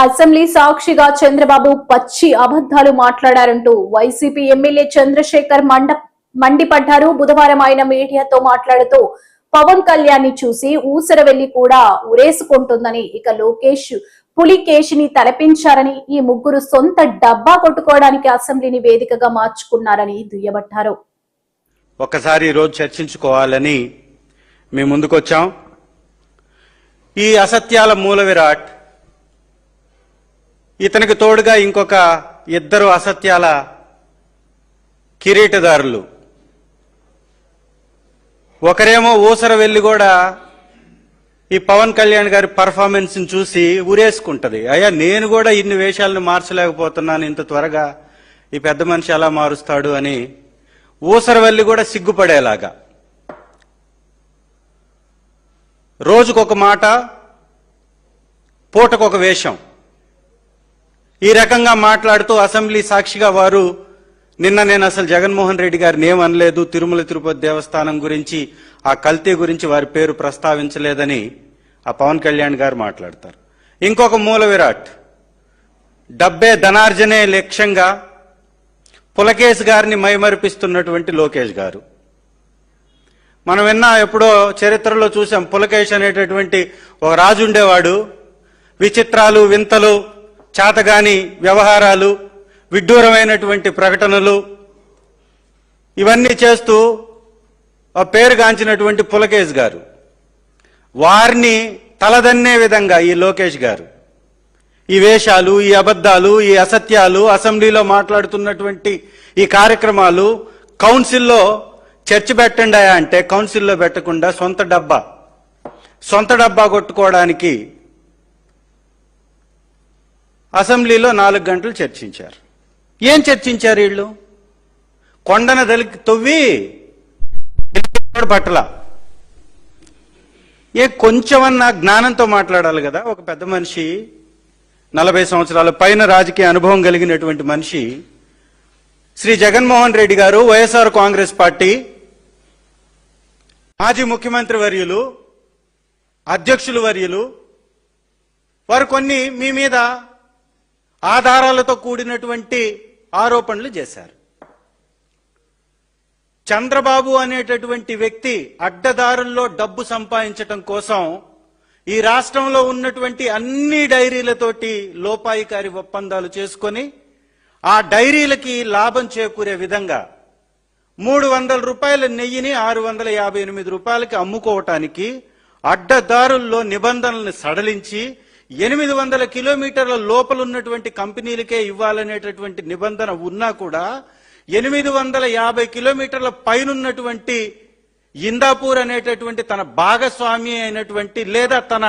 Assembly సాక్షిగా చంద్రబాబు పచ్చి అబద్ధాలు మాట్లాడారంటూ వైసీపీ ఎమ్మెల్యే చంద్రశేఖర్ మండిపడ్డారు. బుధవారం ఆయన మీడియాతో మాట్లాడుతూ పవన్ కళ్యాణ్ ని చూసి ఊసరవెల్లి కూడా ఉరేసుకుంటుందని, ఇక లోకేష్ పులికేశిని తలపించారని, ఈ ముగ్గురు సొంత డబ్బా కొట్టుకోవడానికి అసెంబ్లీని వేదికగా మార్చుకున్నారని దుయ్యబట్టారు. ఒకసారి రోజు చర్చించుకోవాలని మీ ముందుకొచ్చాం. ఈ అసత్యాల మూల విరాట్, ఇతనికి తోడుగా ఇంకొక ఇద్దరు అసత్యాల కిరీటదారులు. ఒకరేమో ఊసర వెళ్ళి కూడా ఈ పవన్ కళ్యాణ్ గారి పర్ఫార్మెన్స్ ని చూసి ఊరేసుకుంటది. అయ్యా, నేను కూడా ఇన్ని వేషాలను మార్చలేకపోతున్నాను, ఇంత త్వరగా ఈ పెద్ద మనిషి ఎలా మారుస్తాడు అని ఊసర వెళ్ళి కూడా సిగ్గుపడేలాగా రోజుకొక మాట, పూటకొక వేషం, ఈ రకంగా మాట్లాడుతూ అసెంబ్లీ సాక్షిగా వారు నేను అసలు జగన్మోహన్ రెడ్డి గారిని ఏమనలేదు, తిరుమల తిరుపతి దేవస్థానం గురించి, ఆ కల్తీ గురించి వారి పేరు ప్రస్తావించలేదని ఆ పవన్ కళ్యాణ్ గారు మాట్లాడతారు. ఇంకొక మూల విరాట్, డబ్బే ధనార్జనే లక్ష్యంగా పులకేశ్ గారిని మైమరిపిస్తున్నటువంటి లోకేష్ గారు. మనం ఎప్పుడో చరిత్రలో చూసాం, పులకేశ్ అనేటటువంటి ఒక రాజు ఉండేవాడు. విచిత్రాలు, వింతలు, చాతగాని వ్యవహారాలు, విడ్డూరమైనటువంటి ప్రకటనలు, ఇవన్నీ చేస్తూ ఆ పేరుగాంచినటువంటి పులకేశ్ గారు, వారిని తలదన్నే విధంగా ఈ లోకేష్ గారు ఈ వేషాలు, ఈ అబద్ధాలు, ఈ అసత్యాలు, అసెంబ్లీలో మాట్లాడుతున్నటువంటి ఈ కార్యక్రమాలు, కౌన్సిల్లో చర్చ పెట్టండి అంటే కౌన్సిల్లో పెట్టకుండా సొంత డబ్బా కొట్టుకోవడానికి అసెంబ్లీలో 4 గంటలు చర్చించారు. ఏం చర్చించారు వీళ్ళు? కొండన తొవ్వి పట్టల. కొంచెమన్నా జ్ఞానంతో మాట్లాడాలి కదా. ఒక పెద్ద మనిషి, 40 సంవత్సరాల పైన రాజకీయ అనుభవం కలిగినటువంటి మనిషి శ్రీ జగన్మోహన్ రెడ్డి గారు, వైఎస్ఆర్ కాంగ్రెస్ పార్టీ మాజీ ముఖ్యమంత్రి వర్యులు, అధ్యక్షులు వర్యులు, వారు కొన్ని మీ మీద ఆధారాలతో కూడినటువంటి ఆరోపణలు చేశారు. చంద్రబాబు అనేటటువంటి వ్యక్తి అడ్డదారుల్లో డబ్బు సంపాదించటం కోసం ఈ రాష్ట్రంలో ఉన్నటువంటి అన్ని డైరీలతోటి లోపాయికారి ఒప్పందాలు చేసుకొని ఆ డైరీలకి లాభం చేకూరే విధంగా 300 రూపాయల నెయ్యిని 658 రూపాయలకి అమ్ముకోవటానికి అడ్డదారుల్లో నిబంధనలను సడలించి 800 కిలోమీటర్ల లోపల ఉన్నటువంటి కంపెనీలకే ఇవ్వాలనేటటువంటి నిబంధన ఉన్నా కూడా 850 కిలోమీటర్ల పైనున్నటువంటి ఇందాపూర్ అనేటటువంటి తన భాగస్వామి అయినటువంటి లేదా తన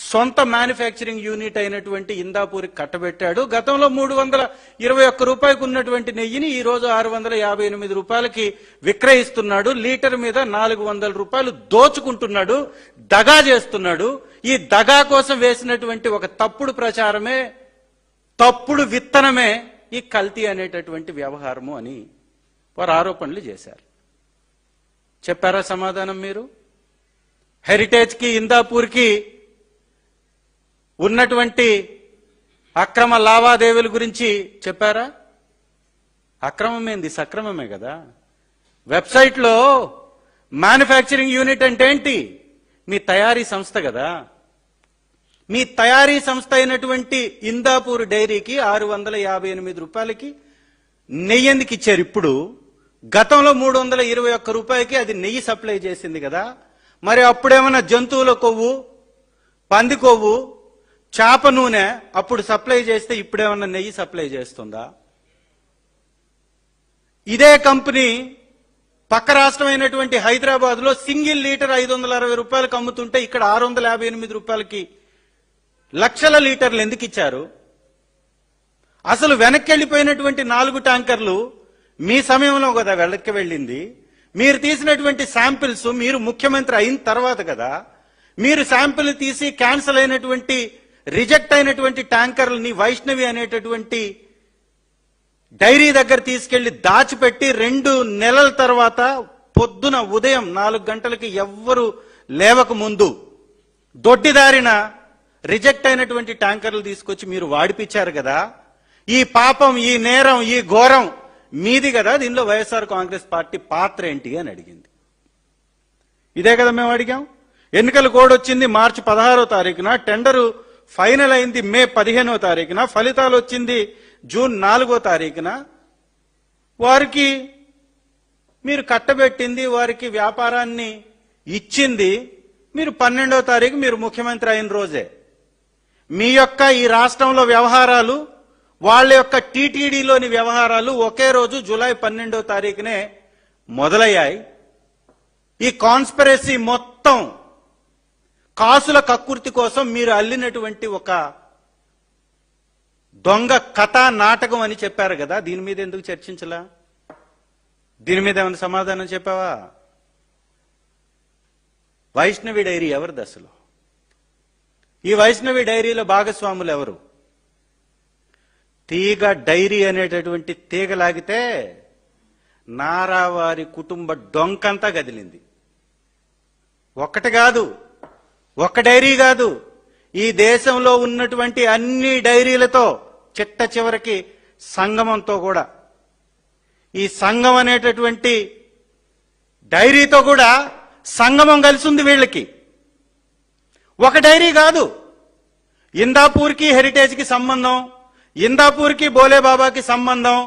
సొంత మ్యానుఫ్యాక్చరింగ్ యూనిట్ అయినటువంటి ఇందాపూర్కి కట్టబెట్టాడు. గతంలో 321 రూపాయలకు ఉన్నటువంటి నెయ్యిని ఈ రోజు 658 రూపాయలకి విక్రయిస్తున్నాడు. లీటర్ మీద 400 రూపాయలు దోచుకుంటున్నాడు, దగా చేస్తున్నాడు. ఈ దగా కోసం వేసినటువంటి ఒక తప్పుడు ప్రచారమే, తప్పుడు విత్తనమే ఈ కల్తీ అనేటటువంటి వ్యవహారము అని వారు ఆరోపణలు చేశారు. చెప్పారా సమాధానం మీరు? హెరిటేజ్కి, ఇందాపూర్కి ఉన్నటువంటి అక్రమ లావాదేవీల గురించి చెప్పారా? అక్రమమేంది, సక్రమమే కదా. వెబ్సైట్లో మ్యానుఫ్యాక్చరింగ్ యూనిట్ అంటే ఏంటి? మీ తయారీ సంస్థ కదా. మీ తయారీ సంస్థ అయినటువంటి ఇందాపూర్ డైరీకి 658 రూపాయలకి నెయ్యి ఎందుకు ఇచ్చారు? ఇప్పుడు గతంలో 321 రూపాయలకి అది నెయ్యి సప్లై చేసింది కదా. మరి అప్పుడేమన్నా జంతువుల కొవ్వు, పంది కొవ్వు, చేప నూనె అప్పుడు సప్లై చేస్తే ఇప్పుడేమన్నా నెయ్యి సప్లై చేస్తుందా? ఇదే కంపెనీ పక్క రాష్ట్రమైనటువంటి హైదరాబాద్ లో సింగిల్ లీటర్ 560 రూపాయలకు అమ్ముతుంటే ఇక్కడ 658 రూపాయలకి లక్షల లీటర్లు ఎందుకు ఇచ్చారు? అసలు వెనక్కి వెళ్ళిపోయినటువంటి 4 ట్యాంకర్లు మీ సమయంలో కదా వెనక్కి వెళ్ళింది. మీరు తీసినటువంటి శాంపిల్స్ మీరు ముఖ్యమంత్రి అయిన తర్వాత కదా. మీరు శాంపిల్ తీసి క్యాన్సిల్ అయినటువంటి, రిజెక్ట్ అయినటువంటి ట్యాంకర్లని వైష్ణవి అనేటటువంటి డైరీ దగ్గర తీసుకెళ్లి దాచిపెట్టి 2 నెలల తర్వాత పొద్దున ఉదయం 4 గంటలకి ఎవ్వరు లేవక ముందు దొడ్డిదారిన రిజెక్ట్ అయినటువంటి ట్యాంకర్లు తీసుకొచ్చి మీరు వాడిపించారు కదా, ఈ పాపం, ఈ నేరం, ఈ ఘోరం మీది కదా, దీనిలో వైఎస్ఆర్ కాంగ్రెస్ పార్టీ పాత్ర ఏంటి అని అడిగింది. ఇదే కదా మేము అడిగాం. ఎన్నికల కోడ్ వచ్చింది మార్చి 16వ తారీఖున, టెండరు ఫైనల్ అయింది మే 15వ తారీఖున, ఫలితాలు వచ్చింది జూన్ 4వ తారీఖున. వారికి మీరు కట్టబెట్టింది, వారికి వ్యాపారాన్ని ఇచ్చింది మీరు 12వ తారీఖు మీరు ముఖ్యమంత్రి అయిన రోజే. మీ యొక్క ఈ రాష్ట్రంలో వ్యవహారాలు, వాళ్ళ యొక్క టీటీడీలోని వ్యవహారాలు ఒకే రోజు జూలై 12వ తారీఖునే మొదలయ్యాయి. ఈ కాన్స్పిరసీ మొత్తం కాసుల కక్కుర్తి కోసం మీరు అల్లినటువంటి ఒక దొంగ కథా నాటకం అని చెప్పారు కదా, దీని మీద ఎందుకు చర్చించలా? దీని మీద ఏమైనా సమాధానం చెప్పావా? వైష్ణవి డైరీ ఎవరిది అసలు? ఈ వైష్ణవి డైరీలో భాగస్వాములు ఎవరు? తీగ డైరీ అనేటటువంటి తీగ లాగితే నారావారి కుటుంబ డొంకంతా కదిలింది. ఒక్కటి కాదు, ఒక్క డైరీ కాదు, ఈ దేశంలో ఉన్నటువంటి అన్ని డైరీలతో చిట్ట చివరికి సంగమంతో కూడా, ఈ సంఘం అనేటటువంటి డైరీతో కూడా సంగమం కలిసి ఉంది వీళ్ళకి. ఒక డైరీ కాదు, ఇందాపూర్కి హెరిటేజ్కి సంబంధం, ఇందాపూర్కి బోలేబాబాకి సంబంధం,